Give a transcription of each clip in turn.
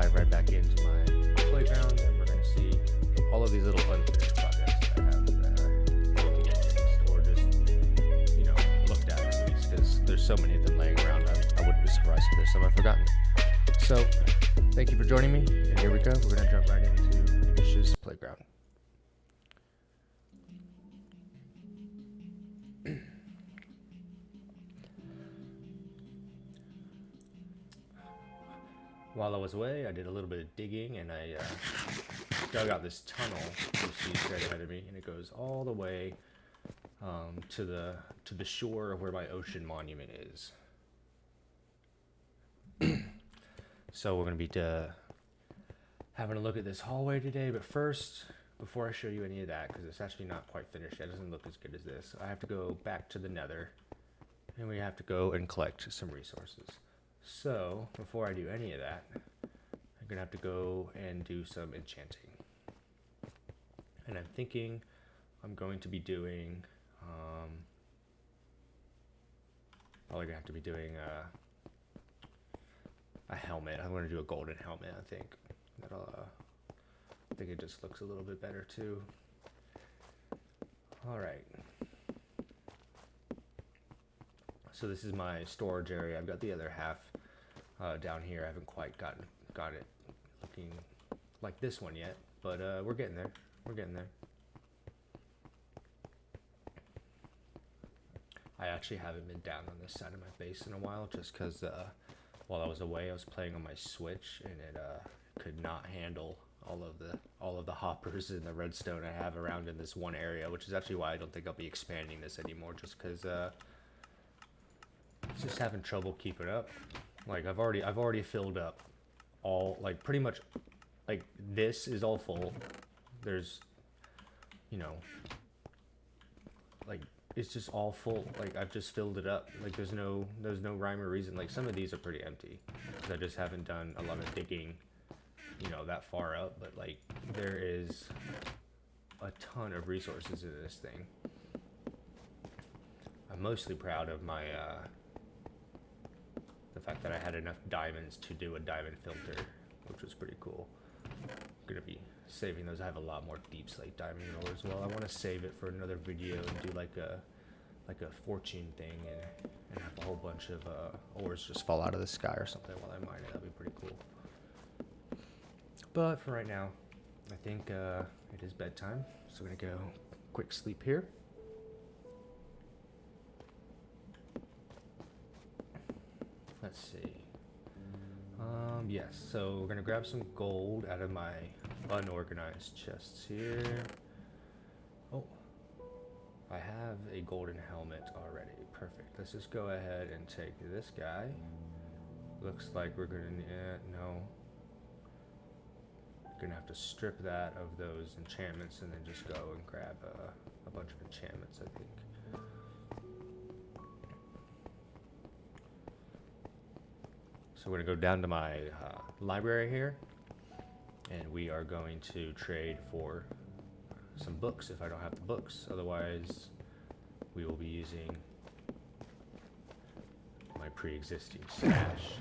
dive right back into my playground, and we're going to see all of these little unfinished projects that I have that I need to get fixed, or just, looked at least, because there's so many of them laying around. I wouldn't be surprised if there's some I've forgotten. So, thank you for joining me, and here we go. We're going to jump right into Impish's playground. While I was away, I did a little bit of digging, and I dug out this tunnel you see straight ahead of me, and it goes all the way to the shore of where my ocean monument is. So we're going to be having a look at this hallway today, but first, before I show you any of that, because it's actually not quite finished yet, it doesn't look as good as this, I have to go back to the nether, and we have to go and collect some resources. So, before I do any of that, I'm going to have to go and do some enchanting. And I'm thinking I'm going to be doing, probably going to have to be doing a helmet. I'm going to do a golden helmet, I think. I think it just looks a little bit better too. Alright. So this is my storage area. I've got the other half down here. I haven't quite got it looking like this one yet, but we're getting there. We're getting there. I actually haven't been down on this side of my base in a while, just because while I was away, I was playing on my Switch, and it could not handle all of the hoppers and the redstone I have around in this one area, which is actually why I don't think I'll be expanding this anymore, just because just having trouble keeping up. Like I've already filled up all, like pretty much, like this is all full. There's, like it's just all full. Like I've just filled it up. Like there's no rhyme or reason. Like some of these are pretty empty, because I just haven't done a lot of digging, that far up. But like there is a ton of resources in this thing. I'm mostly proud of my the fact that I had enough diamonds to do a diamond filter, which was pretty cool. I'm gonna be saving those. I have a lot more deepslate diamond ore as well. I want to save it for another video and do like a fortune thing and have a whole bunch of ores just fall out of the sky or something while I mine it. That'd be pretty cool. But for right now, I think it is bedtime, so we're gonna go quick sleep here. Let's see. Yes, so we're gonna grab some gold out of my unorganized chests here. Oh, I have a golden helmet already. Perfect. Let's just go ahead and take this guy. Looks like we're gonna no. Gonna have to strip that of those enchantments and then just go and grab a bunch of enchantments, I think. So we're going to go down to my library here, and we are going to trade for some books if I don't have the books. Otherwise, we will be using my pre-existing stash.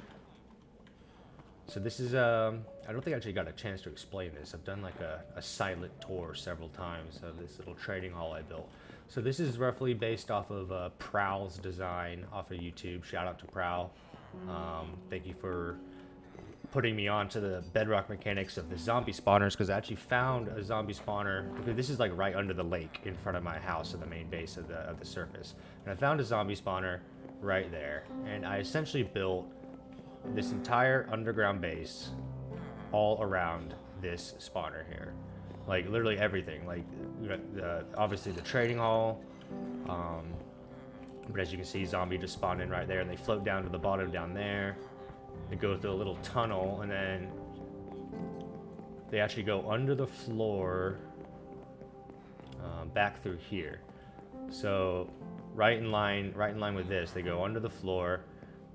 So this is, I don't think I actually got a chance to explain this. I've done like a silent tour several times of this little trading hall I built. So this is roughly based off of Prowl's design off of YouTube. Shout out to Prowl. Thank you for putting me on to the bedrock mechanics of the zombie spawners, because I actually found a zombie spawner, because this is like right under the lake in front of my house in the main base of the surface. And I found a zombie spawner right there, and I essentially built this entire underground base all around this spawner here. Like literally everything. Like obviously the trading hall, but as you can see, zombie just spawned in right there, and they float down to the bottom down there. They go through a little tunnel, and then they actually go under the floor, back through here. So right in line with this, they go under the floor,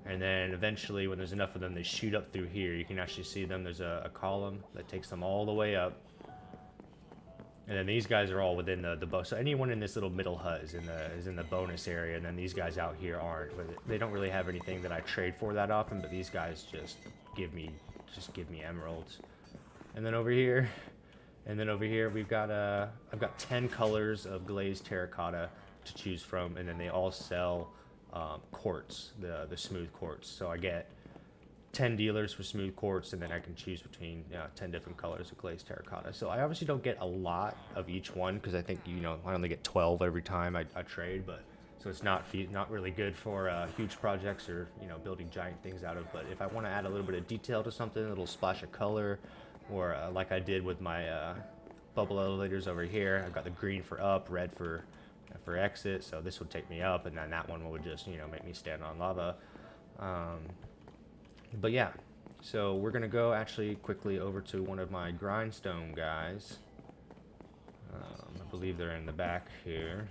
and then eventually, when there's enough of them, they shoot up through here. You can actually see them. There's a column that takes them all the way up. And then these guys are all within the bow. So anyone in this little middle hut is in the bonus area, and then these guys out here aren't. But they don't really have anything that I trade for that often. But these guys just give me just give me emeralds. And then over here, we've got I've got 10 colors of glazed terracotta to choose from, and then they all sell quartz, the smooth quartz. So I get 10 dealers for smooth quartz, and then I can choose between 10 different colors of glazed terracotta. So I obviously don't get a lot of each one, because I think I only get 12 every time I trade, but so it's not really good for huge projects or building giant things out of. But if I want to add a little bit of detail to something, a little splash of color, or like I did with my bubble elevators over here, I've got the green for up, red for exit, so this would take me up, and then that one would just make me stand on lava. But yeah, so we're gonna go actually quickly over to one of my grindstone guys. I believe they're in the back here.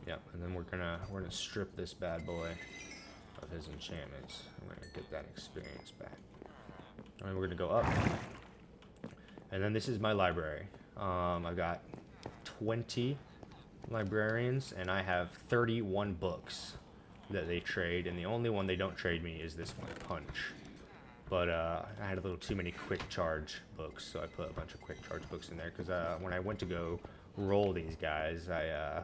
Yep, and then we're gonna strip this bad boy of his enchantments. I'm gonna get that experience back. And we're gonna go up, and then this is my library. I've got 20 librarians, and I have 31 books that they trade, and the only one they don't trade me is this one, Punch. But I had a little too many quick charge books, so I put a bunch of quick charge books in there, because when I went to go roll these guys, I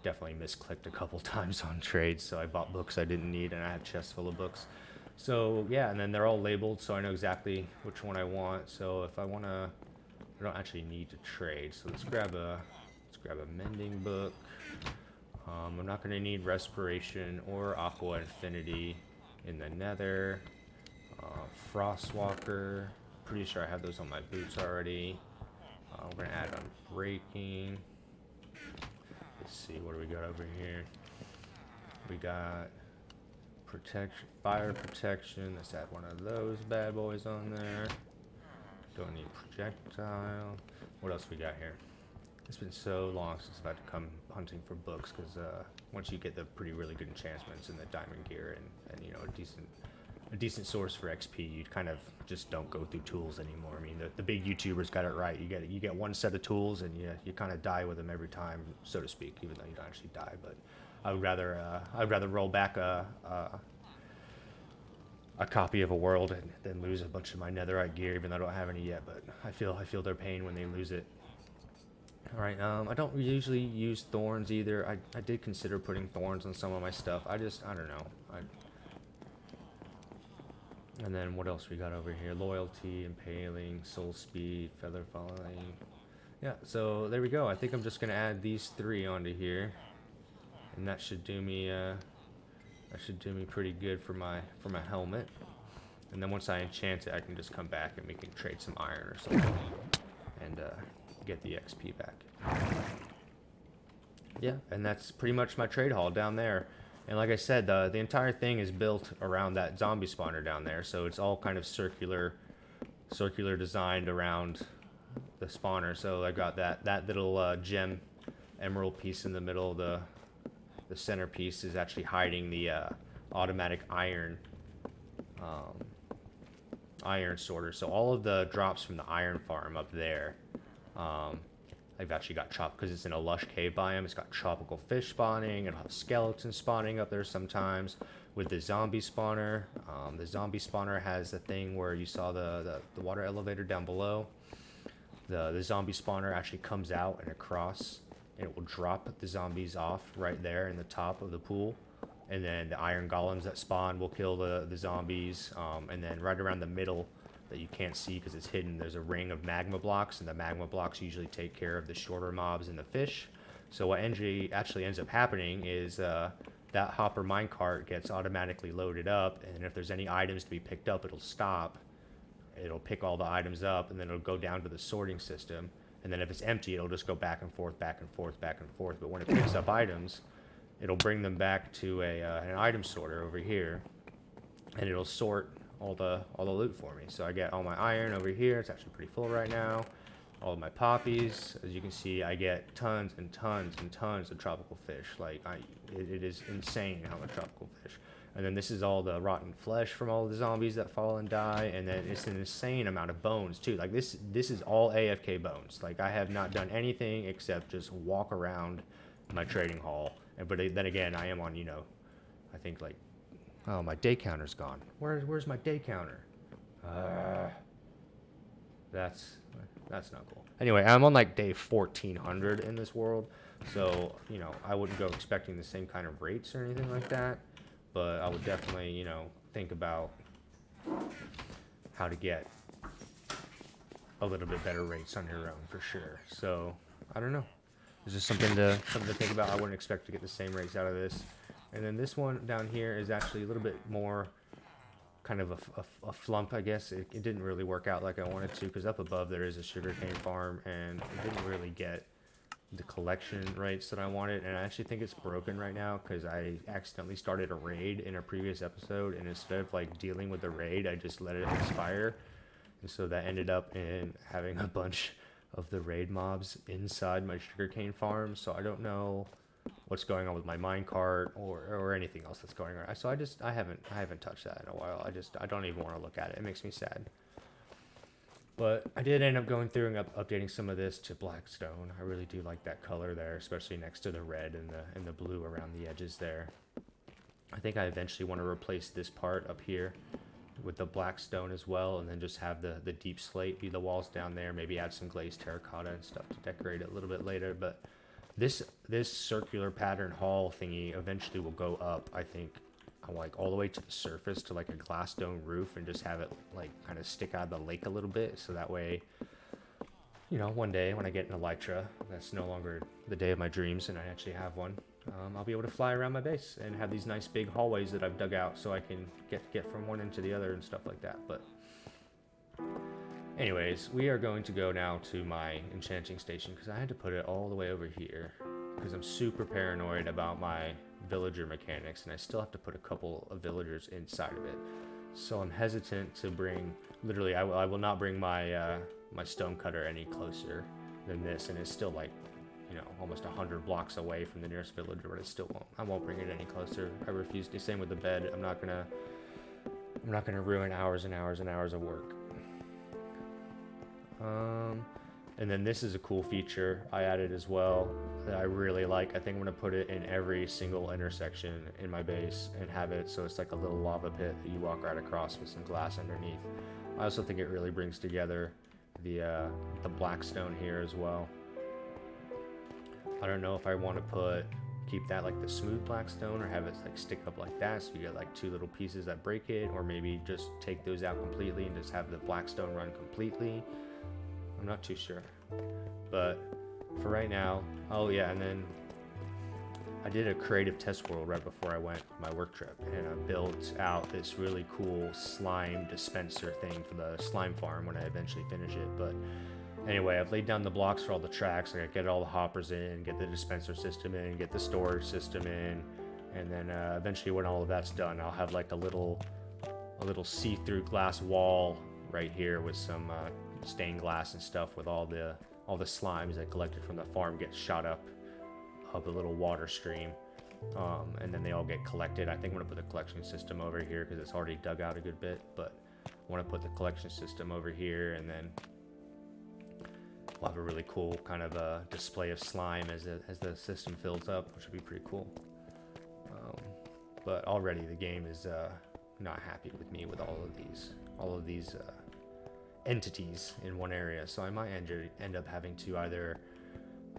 definitely misclicked a couple times on trades, so I bought books I didn't need, and I had chests full of books. So yeah, and then they're all labeled, so I know exactly which one I want. So if I don't actually need to trade, so let's grab a mending book. I'm not going to need respiration or aqua infinity in the nether. Frostwalker, pretty sure I have those on my boots already. We're going to add unbreaking. Let's see, what do we got over here? We got protection, fire protection. Let's add one of those bad boys on there. Don't need projectile. What else we got here? It's been so long since I've had to come hunting for books, because once you get the really good enchantments and the diamond gear and a decent source for XP, you kind of just don't go through tools anymore. I mean, the big YouTubers got it right. You get one set of tools, and you kind of die with them every time, so to speak, even though you don't actually die. But I'd rather roll back a copy of a world and then lose a bunch of my netherite gear, even though I don't have any yet. But I feel their pain when they lose it. All right, I don't usually use thorns either. I did consider putting thorns on some of my stuff. I don't know. And then what else we got over here? Loyalty, impaling, soul speed, feather falling. Yeah, so there we go. I think I'm just gonna add these 3 onto here, and that should do me pretty good for my helmet. And then once I enchant it, I can just come back and we can trade some iron or something, and get the XP back. Yeah, and that's pretty much my trade hall down there. And like I said, the entire thing is built around that zombie spawner down there, so it's all kind of circular designed around the spawner. So I got that little gem emerald piece in the middle. The centerpiece is actually hiding the automatic iron sorter. So all of the drops from the iron farm up there, I've actually got because it's in a lush cave biome. It's got tropical fish spawning, and have skeletons spawning up there sometimes. With the zombie spawner, has the thing where you saw the water elevator down below. The zombie spawner actually comes out and across, and it will drop the zombies off right there in the top of the pool. And then the iron golems that spawn will kill the zombies. And then right around the middle, that you can't see because it's hidden, there's a ring of magma blocks, and the magma blocks usually take care of the shorter mobs and the fish. So what actually ends up happening is that hopper minecart gets automatically loaded up, and if there's any items to be picked up, it'll stop. It'll pick all the items up, and then it'll go down to the sorting system. And then if it's empty, it'll just go back and forth, back and forth, back and forth. But when it picks up items, it'll bring them back to an item sorter over here, and it'll sort all the loot for me. So I get all my iron over here. It's actually pretty full right now. All of my poppies. As you can see, I get tons and tons and tons of tropical fish. Like it is insane how much tropical fish. And then this is all the rotten flesh from all the zombies that fall and die. And then it's an insane amount of bones too. Like this is all AFK bones. Like I have not done anything except just walk around my trading hall. But then again, I am on, I think like Oh, my day counter's gone. Where's my day counter? That's not cool. Anyway, I'm on like day 1400 in this world, so you know I wouldn't go expecting the same kind of rates or anything like that, but I would definitely think about how to get a little bit better rates on your own for sure. So I don't know. It's just something to think about. I wouldn't expect to get the same rates out of this. And then this one down here is actually a little bit more kind of a flump, I guess. It didn't really work out like I wanted to, because up above there is a sugarcane farm, and it didn't really get the collection rates that I wanted. And I actually think it's broken right now because I accidentally started a raid in a previous episode, and instead of like dealing with the raid, I just let it expire. And so that ended up in having a bunch of the raid mobs inside my sugarcane farm. So I don't know what's going on with my minecart or anything else that's going on. So I haven't touched that in a while. I don't even want to look at it. It makes me sad. But I did end up going through and updating some of this to blackstone. I really do like that color there, especially next to the red and the blue around the edges there. I think I eventually want to replace this part up here with the blackstone as well, and then just have the deep slate be the walls down there. Maybe add some glazed terracotta and stuff to decorate it a little bit later. But this circular pattern hall thingy eventually will go up, I think, like all the way to the surface to like a glass dome roof, and just have it like kind of stick out of the lake a little bit, so that way, one day when I get an elytra, that's no longer the day of my dreams and I actually have one, I'll be able to fly around my base and have these nice big hallways that I've dug out, so I can get from one end to the other and stuff like that. But anyways, we are going to go now to my enchanting station, because I had to put it all the way over here because I'm super paranoid about my villager mechanics, and I still have to put a couple of villagers inside of it. So I'm hesitant to bring, literally, I will not bring my my stone cutter any closer than this, and it's still like, almost 100 blocks away from the nearest villager, but I won't bring it any closer. I refuse to. Same with the bed. I'm not gonna ruin hours and hours and hours of work. And then this is a cool feature I added as well that I really like. I think I'm gonna put it in every single intersection in my base and have it so it's like a little lava pit that you walk right across with some glass underneath. I also think it really brings together the blackstone here as well. I don't know if I want to keep that like the smooth blackstone, or have it like stick up like that so you get like two little pieces that break it, or maybe just take those out completely and just have the blackstone run completely. I'm not too sure, but for right now, oh yeah, and then I did a creative test world right before I went on my work trip, and I built out this really cool slime dispenser thing for the slime farm when I eventually finish it. But anyway, I've laid down the blocks for all the tracks. I get all the hoppers in, get the dispenser system in, get the storage system in, and then eventually when all of that's done, I'll have like a little see-through glass wall right here with some stained glass and stuff, with all the slimes I collected from the farm get shot up the little water stream, and then they all get collected. I think I'm gonna put the collection system over here because it's already dug out a good bit, but I want to put the collection system over here, and then we'll have a really cool kind of a display of slime as the system fills up, which would be pretty cool. But already the game is not happy with me with all of these entities in one area, so I might end up having to either,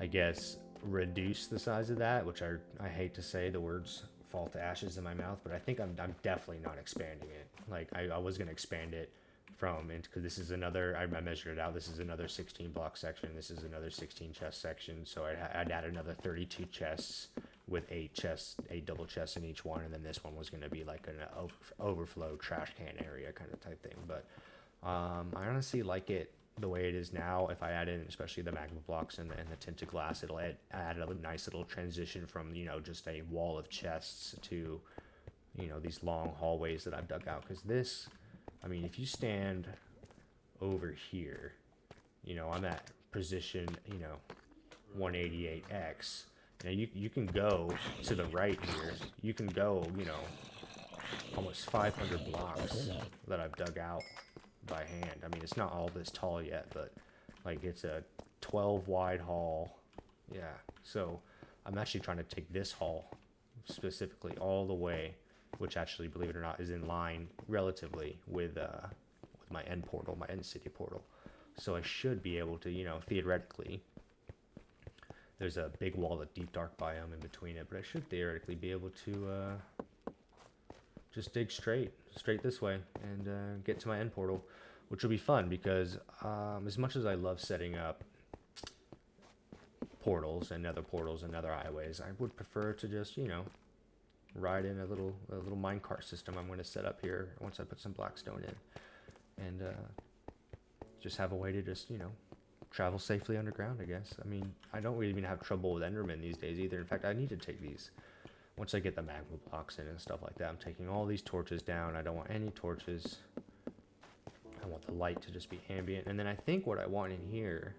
I guess, reduce the size of that, which I hate to say, the words fall to ashes in my mouth, but I think I'm definitely not expanding it. Like I was gonna expand it because this is another, I measured it out, this is another 16 block section, this is another 16 chest section, so I'd add another 32 chests with 8 double chests in each one, and then this one was gonna be like an overflow trash can area kind of type thing. But I honestly like it the way it is now. If I add in especially the magma blocks and the tinted glass, it'll add a nice little transition from just a wall of chests to these long hallways that I've dug out. Because this, I mean, if you stand over here, I'm at position 188x. You can go to the right here, you can go almost 500 blocks that I've dug out by hand. I mean, it's not all this tall yet, but like it's a 12 wide hall. Yeah, so I'm actually trying to take this hall specifically all the way which actually, believe it or not, is in line relatively with my end portal, my end city portal. So I should be able to, you know, theoretically, there's a big wall of deep dark biome in between it, but I should theoretically be able to just dig straight this way and get to my end portal, which will be fun because as much as I love setting up portals and nether highways, I would prefer to just, you know, ride in a little minecart system I'm going to set up here once I put some blackstone in, and just have a way to just, you know, travel safely underground, I guess. I mean, I don't really even have trouble with Endermen these days either. In fact, I need to take these once I get the magma blocks in and stuff like that. I'm taking all these torches down. I don't want any torches. I want the light to just be ambient. And then I think what I want in here,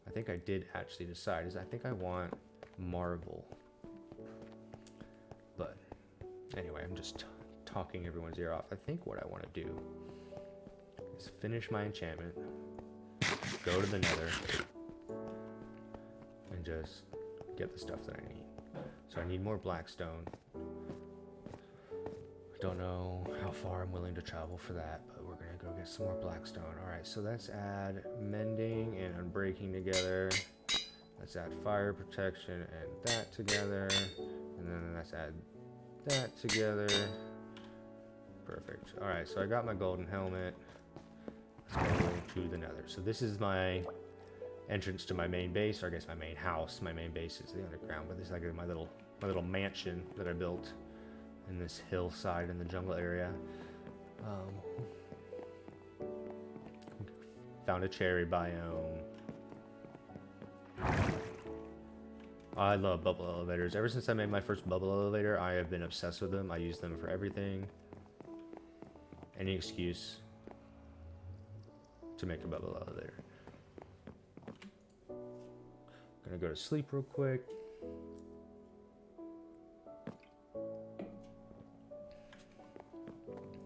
I think I did actually decide, is I think I want marble. But anyway, I'm just talking everyone's ear off. I think what I want to do is finish my enchantment, go to the nether, and just get the stuff that I need. So I need more blackstone. I don't know how far I'm willing to travel for that, but we're gonna go get some more blackstone. Alright, so let's add mending and unbreaking together. Let's add fire protection and that together. And then let's add that together. Perfect. Alright, so I got my golden helmet. Let's go to the nether. So this is my entrance to my main base, or I guess my main house. My main base is the underground, but this is like my little mansion that I built in this hillside in the jungle area. Found a cherry biome. I love bubble elevators. Ever since I made my first bubble elevator, I have been obsessed with them. I use them for everything. Any excuse to make a bubble elevator. Gonna go to sleep real quick.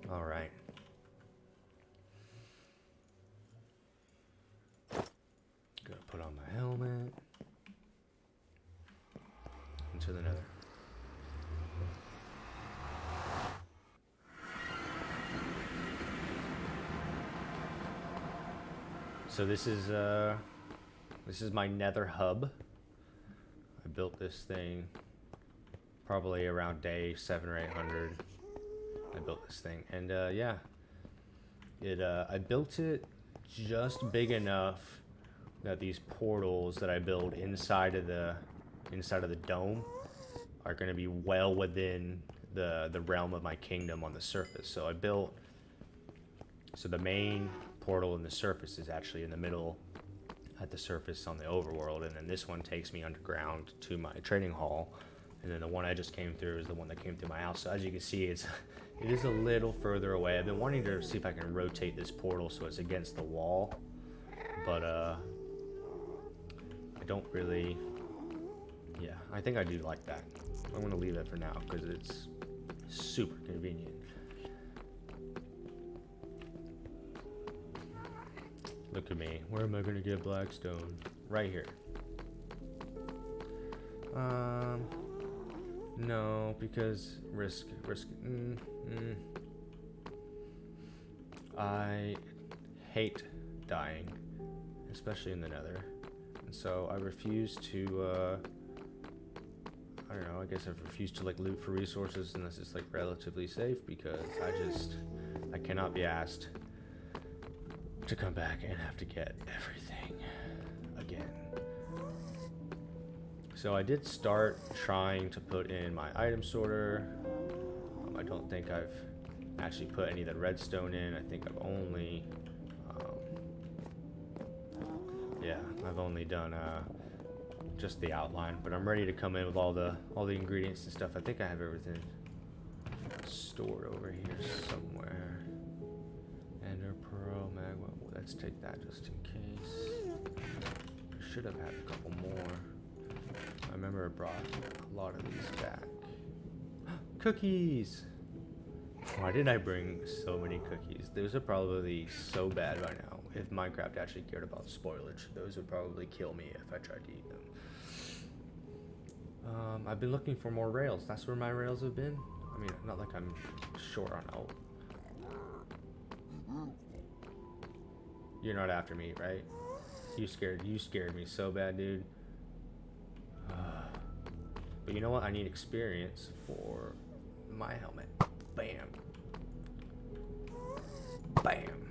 All right. Gonna put on my helmet. Into the nether. So this is my nether hub. I built this thing probably around day 700 or 800. I built this thing, and yeah, I built it just big enough that these portals that I build inside of the dome are going to be well within the realm of my kingdom on the surface. So the main portal in the surface is actually in the middle at the surface on the overworld, and then this one takes me underground to my trading hall, and then the one I just came through is the one that came through my house. So as you can see, it is a little further away. I've been wanting to see if I can rotate this portal so it's against the wall, but I don't really. Yeah, I think I do like that. I'm gonna leave it for now because it's super convenient. Look at me. Where am I gonna get blackstone? Right here. No, because risk. I hate dying, especially in the nether, and so I refuse to. I don't know. I guess I've refused to like loot for resources unless it's like relatively safe, because I cannot be asked to come back and have to get everything again. So I did start trying to put in my item sorter. I don't think I've actually put any of the redstone in. I think I've only, I've only done just the outline. But I'm ready to come in with all the ingredients and stuff. I think I have everything stored over here somewhere. Ender pearl, magma. Well, let's take that just in case. I should have had a couple more. I remember I brought a lot of these back. Cookies! Why did I bring so many cookies? Those are probably so bad by now. If Minecraft actually cared about spoilage, those would probably kill me if I tried to eat them. I've been looking for more rails. That's where my rails have been. I mean, not like I'm short on health. You're not after me, right? You scared me so bad, dude. But you know what? I need experience for my helmet. Bam. Bam.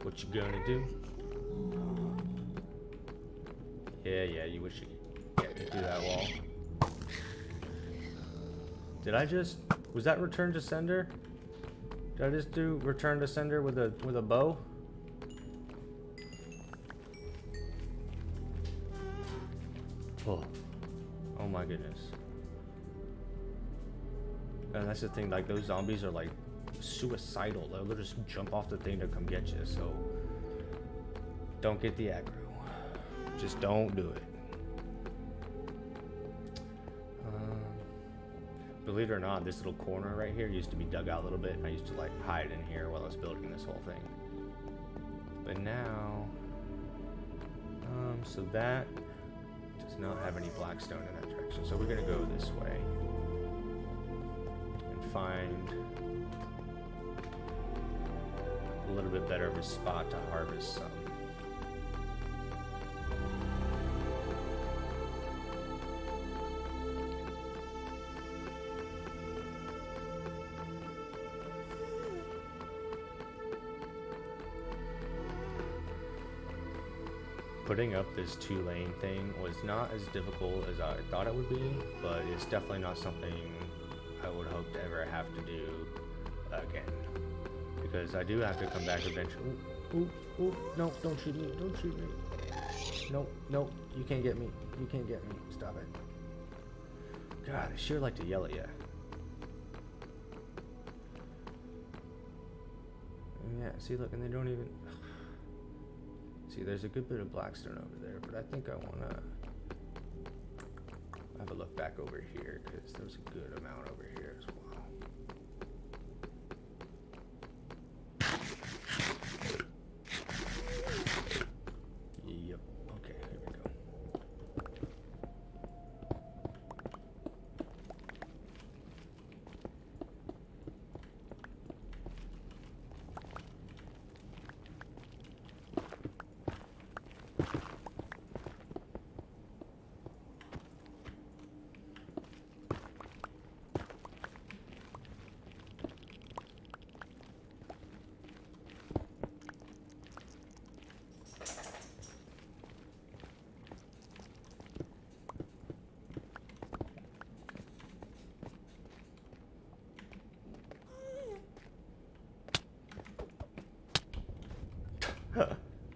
What you gonna do? Yeah, you wish you could get me through that wall. Did I just... Was that return to sender? Did I just do return to sender with a bow? Oh my goodness. And that's the thing, like those zombies are like suicidal. They'll just jump off the thing to come get you, so don't get the aggro. Just don't do it. Believe it or not, this little corner right here used to be dug out a little bit, and I used to like hide in here while I was building this whole thing. But now, so that does not have any blackstone in that direction. So we're gonna go this way and find a little bit better of a spot to harvest some. Putting up this 2-lane thing was not as difficult as I thought it would be, but it's definitely not something I would hope to ever have to do again. Because I do have to come back eventually. Ooh, no, don't shoot me, don't shoot me. No, you can't get me, you can't get me, stop it. God, I sure like to yell at you. Yeah, see, look, and they don't even... See, there's a good bit of blackstone over there, but I think I want to have a look back over here, because there's a good amount over here as well. Yep, okay, here we go.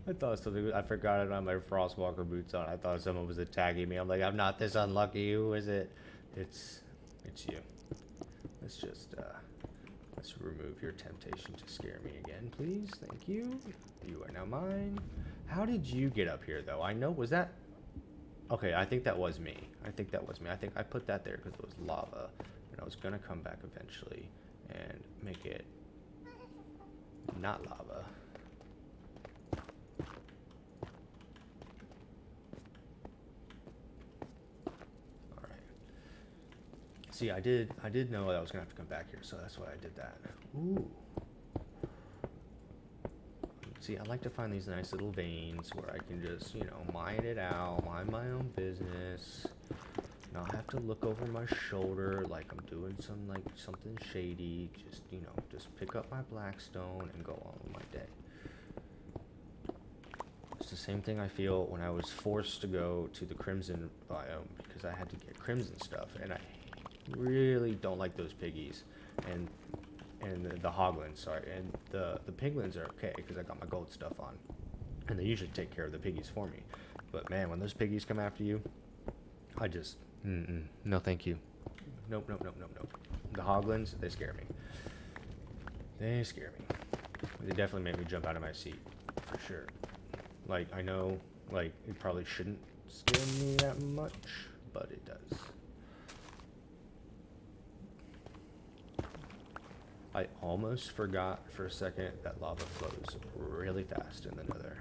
I thought something. I forgot it on my Frostwalker boots on. I thought someone was attacking me. I'm like, I'm not this unlucky. Who is it? It's you. Let's just let's remove your temptation to scare me again, please. Thank you. You are now mine. How did you get up here, though? I know. Was that? Okay, I think that was me. I think I put that there because it was lava, and I was gonna come back eventually and make it not lava. See, I did know that I was gonna have to come back here, so that's why I did that. Ooh. See, I like to find these nice little veins where I can just, you know, mine it out, mind my own business, not have to look over my shoulder like I'm doing something shady. Just, you know, just pick up my blackstone and go on with my day. It's the same thing I feel when I was forced to go to the Crimson biome because I had to get Crimson stuff, and I really don't like those piggies and the hoglins, sorry, and the piglins are okay because I got my gold stuff on, and they usually take care of the piggies for me. But man, when those piggies come after you, I just no thank you. Nope. The hoglins, they scare me. They definitely make me jump out of my seat for sure. Like, I know, like, it probably shouldn't scare me that much, but it does. I almost forgot for a second that lava flows really fast in the nether.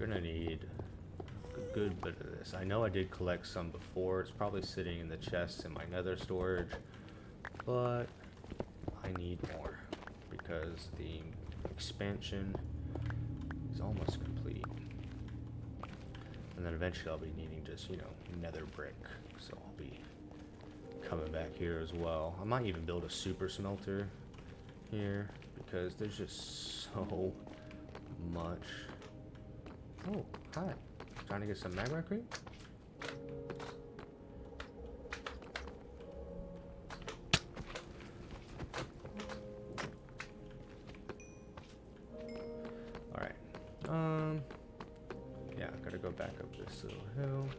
gonna need a good bit of this. I know I did collect some before. It's probably sitting in the chests in my nether storage, but I need more because the expansion is almost complete. And then eventually I'll be needing just, you know, nether brick. So I'll be coming back here as well. I might even build a super smelter here because there's just so much. Oh, hi. Trying to get some magma cream? Alright. Yeah, I gotta go back up this little hill.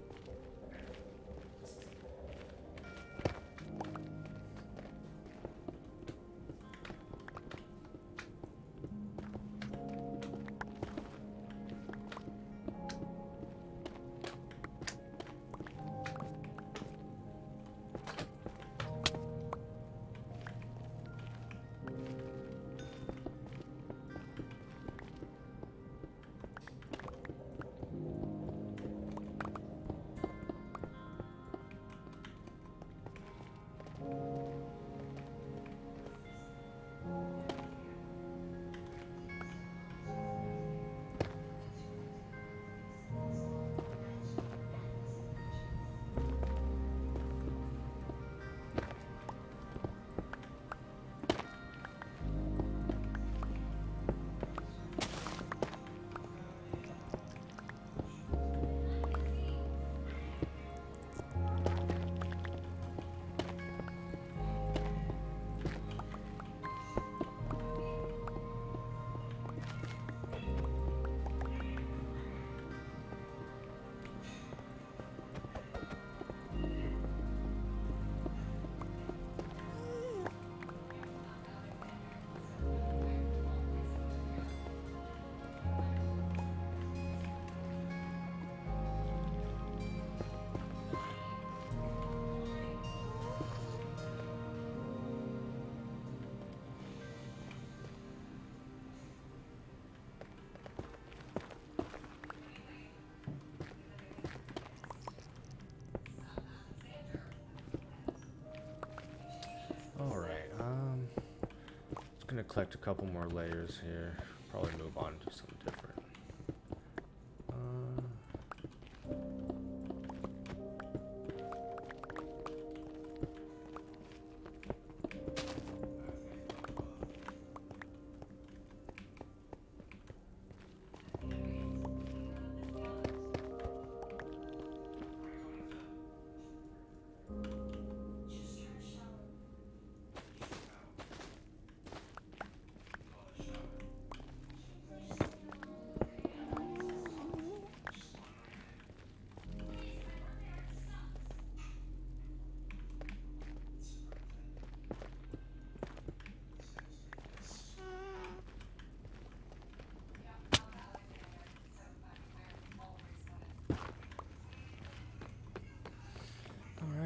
Gonna collect a couple more layers here. Probably move on to something different.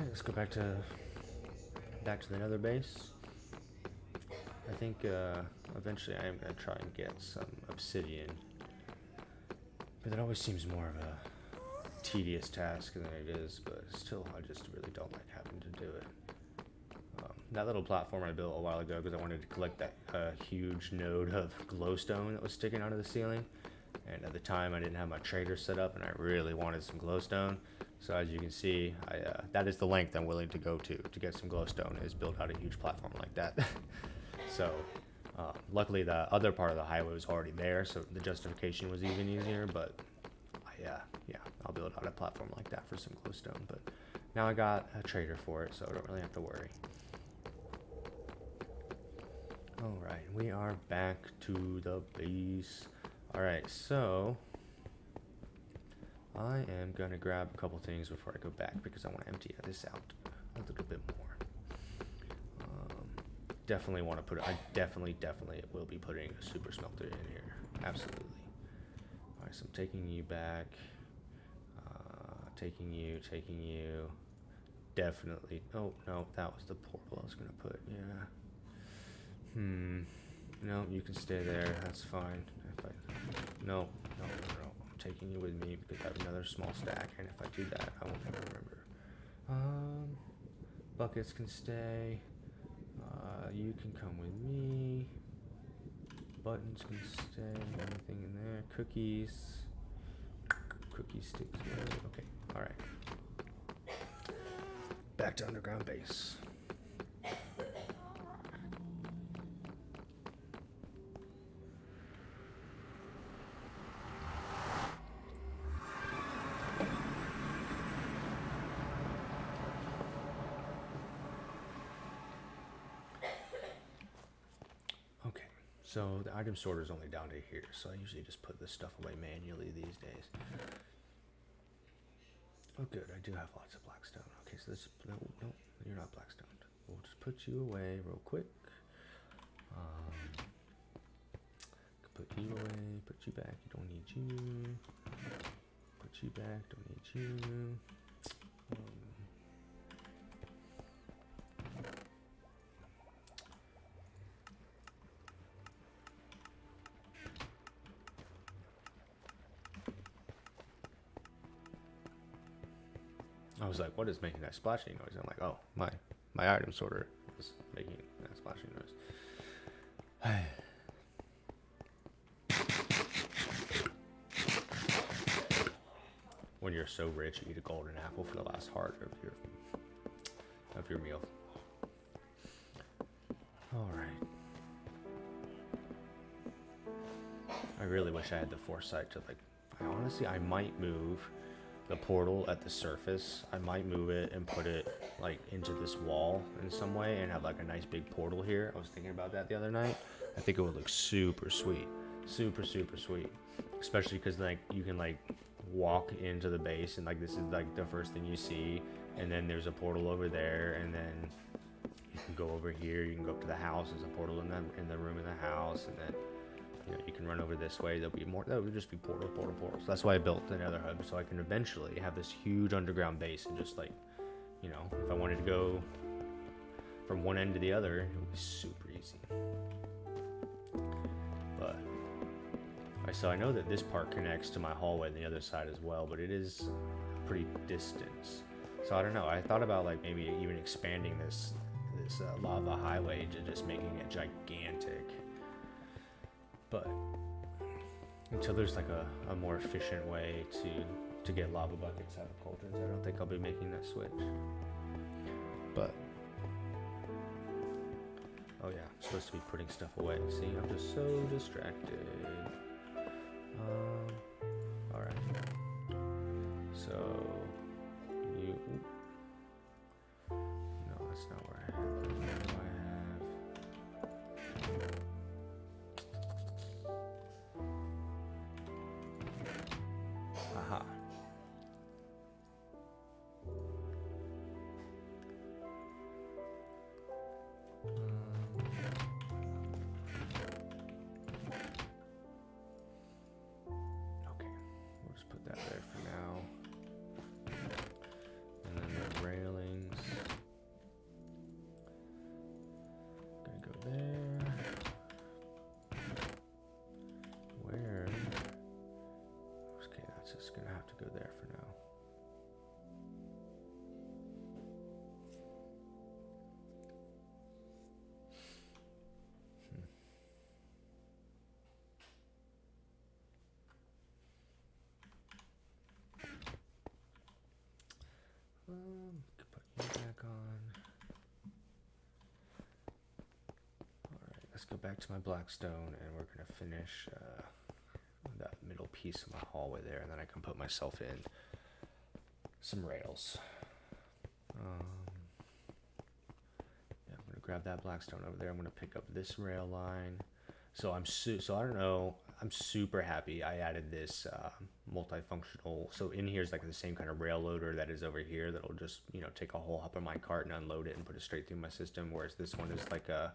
Let's go back to the nether base. I think eventually I am going to try and get some obsidian, but that always seems more of a tedious task than it is, but still I just really don't like having to do it. That little platform I built a while ago because I wanted to collect that huge node of glowstone that was sticking out of the ceiling, and at the time I didn't have my trader set up and I really wanted some glowstone. So as you can see, that is the length I'm willing to go to get some glowstone, is build out a huge platform like that. So luckily the other part of the highway was already there, so the justification was even easier, but yeah, I'll build out a platform like that for some glowstone. But now I got a trader for it, so I don't really have to worry. Alright, we are back to the base. Alright, so I am gonna grab a couple things before I go back because I want to empty this out a little bit more. Definitely want to put it. I definitely will be putting a super smelter in here. Absolutely. All right, so I'm taking you back. Taking you. Definitely. Oh no, that was the portal I was gonna put. Yeah. No, you can stay there. That's fine. No. I'm taking you with me because I have another small stack, and if I do that, I won't ever remember. Buckets can stay. You can come with me. Buttons can stay. Anything in there? Cookies. Cookie sticks. Okay. All right. Back to underground base. So the item sorter is only down to here, so I usually just put this stuff away manually these days. Oh good, I do have lots of blackstone. Okay, so this, no, you're not blackstoned. We'll just put you away real quick. Put you away, put you back, you don't need you. Put you back, don't need you. I was like, what is making that splashing noise? I'm like, oh, my item sorter is making that splashing noise. When you're so rich, you eat a golden apple for the last heart of your meal. All right. I really wish I had the foresight to honestly, I might move the portal at the surface. I might move it and put it into this wall in some way and have a nice big portal here. I was thinking about that the other night. I think it would look super sweet. Super sweet. Especially because you can walk into the base and this is the first thing you see, and then there's a portal over there, and then you can go over here, you can go up to the house, there's a portal in the room in the house, and then you can run over this way. There'll be more. That would just be portals. So that's why I built the nether hub, so I can eventually have this huge underground base and just if I wanted to go from one end to the other, it would be super easy. But so I know that this part connects to my hallway on the other side as well, but it is pretty distant. So I don't know. I thought about maybe even expanding this lava highway to just making it gigantic. But until there's a more efficient way to get lava buckets out of cauldrons, I don't think I'll be making that switch. But oh yeah, I'm supposed to be putting stuff away. See, I'm just so distracted. All right. So you. No, that's not where I have. What do I have? Aha. Okay, we'll just put that there for now. And then the railings. Gonna go there. Where? Okay, that's just gonna have to go there for now. Could put you back on. Alright, let's go back to my blackstone and we're gonna finish that middle piece of my hallway there, and then I can put myself in some rails. Yeah, I'm gonna grab that blackstone over there. I'm gonna pick up this rail line. So I don't know. I'm super happy I added this multifunctional. So in here is the same kind of rail loader that is over here. That'll just take a whole hopper mine cart and unload it and put it straight through my system. Whereas this one is a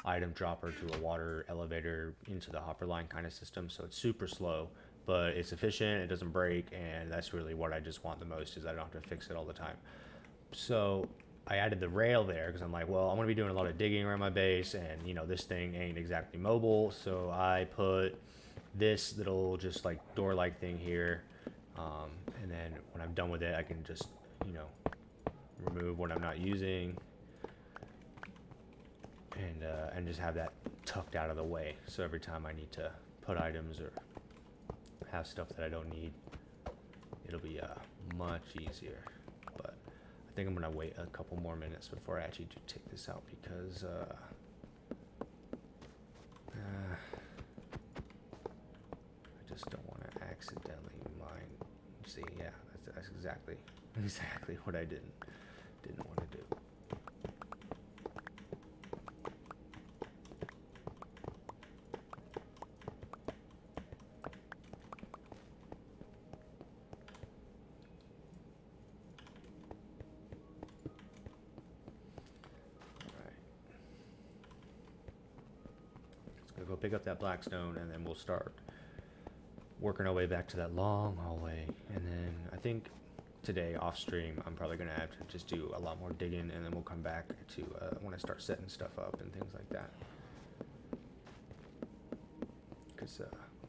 item dropper to a water elevator into the hopper line kind of system. So it's super slow, but it's efficient. It doesn't break, and that's really what I just want the most, is I don't have to fix it all the time. So I added the rail there because I'm like, well, I'm going to be doing a lot of digging around my base, and this thing ain't exactly mobile. So I put this little just like door-like thing here, and then when I'm done with it, I can just, you know, remove what I'm not using, and just have that tucked out of the way. So every time I need to put items or have stuff that I don't need, it'll be much easier. But I think I'm gonna wait a couple more minutes before I actually do take this out, because I just don't want to accidentally mine. See, yeah, that's exactly what I didn't want to do. Go pick up that black stone, and then we'll start working our way back to that long hallway. And then I think today off stream I'm probably gonna have to just do a lot more digging, and then we'll come back to when I start setting stuff up and things like that, because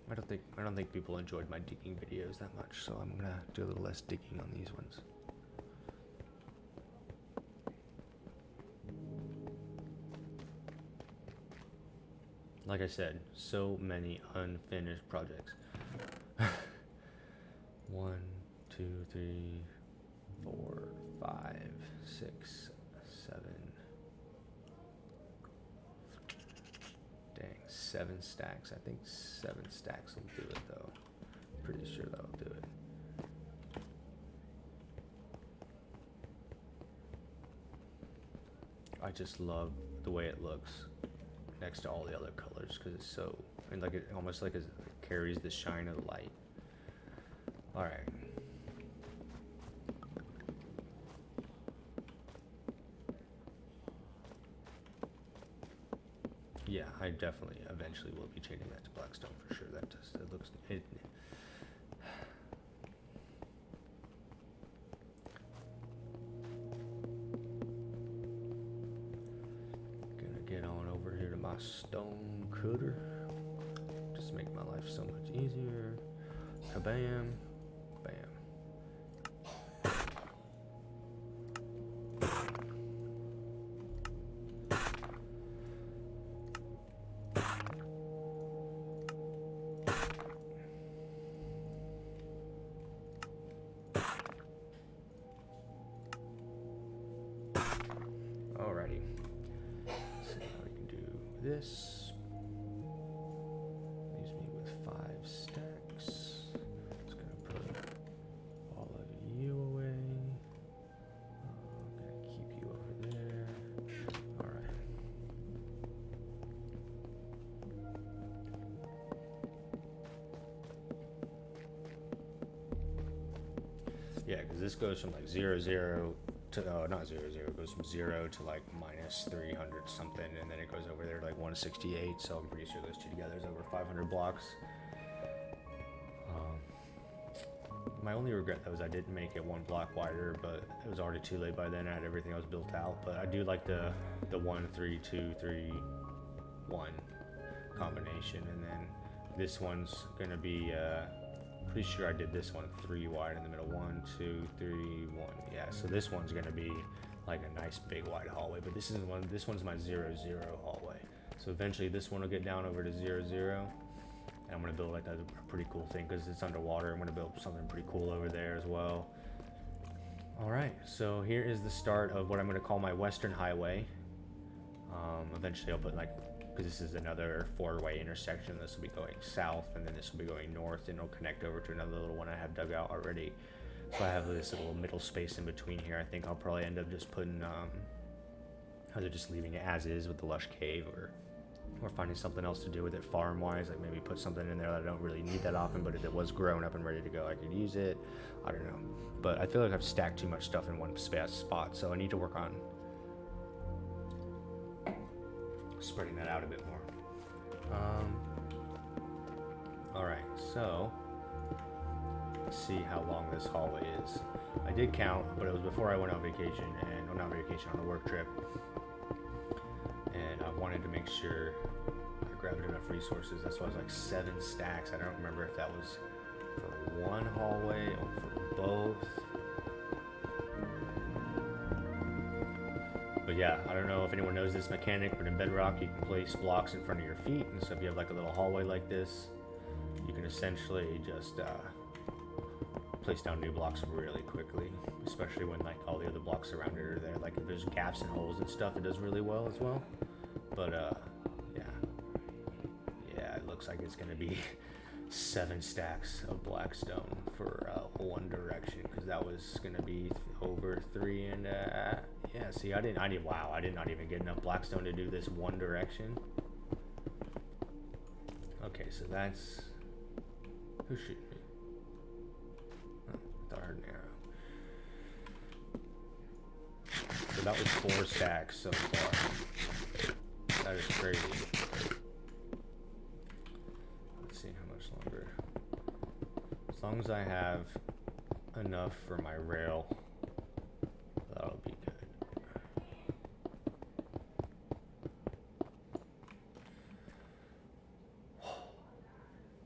I don't think people enjoyed my digging videos that much, so I'm gonna do a little less digging on these ones. Like I said, so many unfinished projects. 1, 2, 3, 4, 5, 6, 7. Dang, 7 stacks. I think 7 stacks will do it though. Pretty sure that'll do it. I just love the way it looks next to all the other colors, because it's so, and like it almost like it carries the shine of the light. All right. Yeah, I definitely eventually will be changing that to blackstone for sure. That just, it looks, gonna get on over here to my stone cutter. Just make my life so much easier. Kabam, bam. Alrighty. So now we can do this. Leaves me with 5 stacks. Just gonna put all of you away. I'm gonna keep you over there. Alright. Yeah, because this goes from like 0, 0 to, not 0, 0, it goes from 0 to like minus 300 something, and then it goes over there to like 168, so I'm pretty sure those two together is over 500 blocks. My only regret though is I didn't make it 1 block wider, but it was already too late by then. I had everything else built out, but I do like the 1, 3, 2, 3, 1 combination, and then this one's gonna be, pretty sure I did this one 3 wide in the middle. 1, 2, 3, 1. Yeah, so this one's gonna be like a nice big wide hallway, but this one's my 0, 0 hallway. So eventually this one will get down over to 0, 0, and I'm gonna build like a pretty cool thing because it's underwater. I'm gonna build something pretty cool over there as well. All right, so here is the start of what I'm gonna call my Western Highway. Eventually I'll put like, because this is another 4-way intersection. This will be going south, and then this will be going north, and it'll connect over to another little one I have dug out already. So I have this little middle space in between here. I think I'll probably end up just putting, either just leaving it as is with the lush cave, or finding something else to do with it farm-wise. Like maybe put something in there that I don't really need that often, but if it was grown up and ready to go, I could use it. I don't know. But I feel like I've stacked too much stuff in one spot, so I need to work on spreading that out a bit more. Alright, so let's see how long this hallway is. I did count, but it was before I went on vacation, and on a work trip, and I wanted to make sure I grabbed enough resources. That's why I was like 7 stacks. I don't remember if that was for one hallway or for both. But yeah, I don't know if anyone knows this mechanic, but in Bedrock you can place blocks in front of your feet, and so if you have like a little hallway like this, you can essentially just place down new blocks really quickly, especially when like all the other blocks around it are there. Like if there's gaps and holes and stuff, it does really well as well. But yeah, it looks like it's gonna be 7 stacks of blackstone for one direction, because that was gonna be over 3 and yeah. See, wow, I did not even get enough blackstone to do this one direction. Okay, so that's who's shooting me? Oh, I thought I heard an arrow. So that was 4 stacks so far. That is crazy. Let's see how much longer. As long as I have enough for my rail, that'll be good.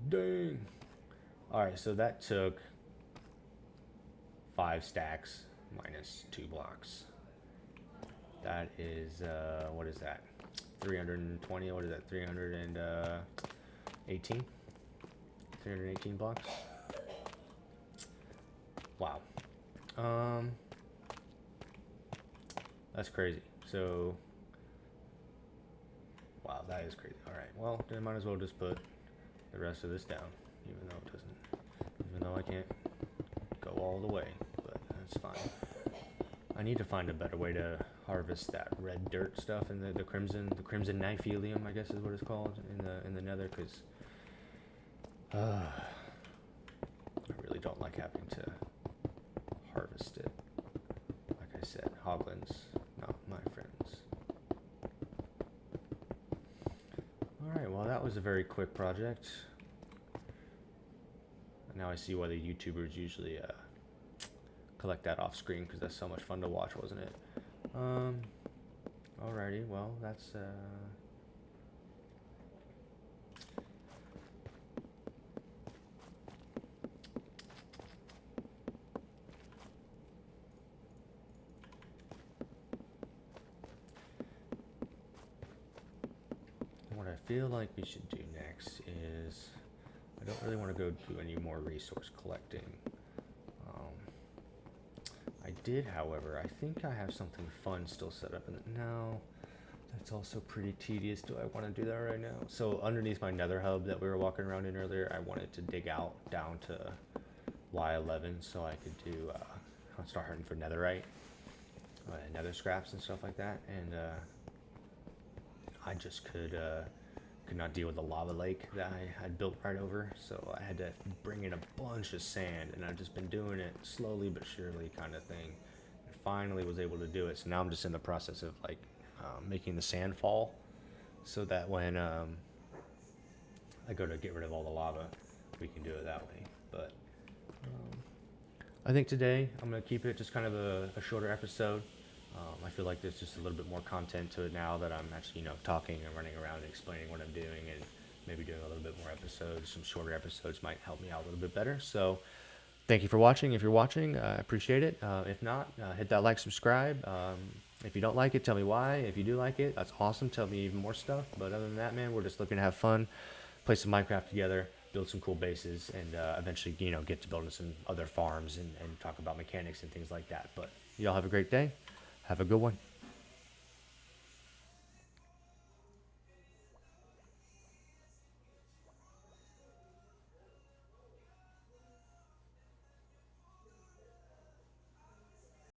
Dang. Alright, so that took 5 stacks minus 2 blocks. That is, what is that? 320, what is that? 318? 318 blocks? Wow. That's crazy. So, wow, that is crazy. Alright, well, then I might as well just put the rest of this down, even though I can't go all the way, but that's fine. I need to find a better way to harvest that red dirt stuff in the crimson nifelium, I guess is what it's called in the nether, because I really don't like having to harvest it. Like I said, hoglins, not my friends. Alright, well that was a very quick project. Now I see why the YouTubers usually collect that off screen, because that's so much fun to watch, wasn't it? Alrighty, well that's what I feel like we should do next is, I don't really want to go do any more resource collecting. I did, however, I think I have something fun still set up, and no, that's also pretty tedious. Do I want to do that right now? So underneath my nether hub that we were walking around in earlier, I wanted to dig out down to Y11 so I could do, start hunting for netherite, nether scraps and stuff like that, and I just could not deal with the lava lake that I had built right over, so I had to bring in a bunch of sand, and I've just been doing it slowly but surely kind of thing, and finally was able to do it. So now I'm just in the process of like making the sand fall, so that when I go to get rid of all the lava, we can do it that way. But I think today I'm going to keep it just kind of a shorter episode. I feel like there's just a little bit more content to it now that I'm actually, talking and running around and explaining what I'm doing, and maybe doing a little bit more episodes. Some shorter episodes might help me out a little bit better. So thank you for watching. If you're watching, I appreciate it. If not, hit that like, subscribe. If you don't like it, tell me why. If you do like it, that's awesome. Tell me even more stuff. But other than that, man, we're just looking to have fun, play some Minecraft together, build some cool bases, and eventually, get to building some other farms and talk about mechanics and things like that. But y'all have a great day. Have a good one.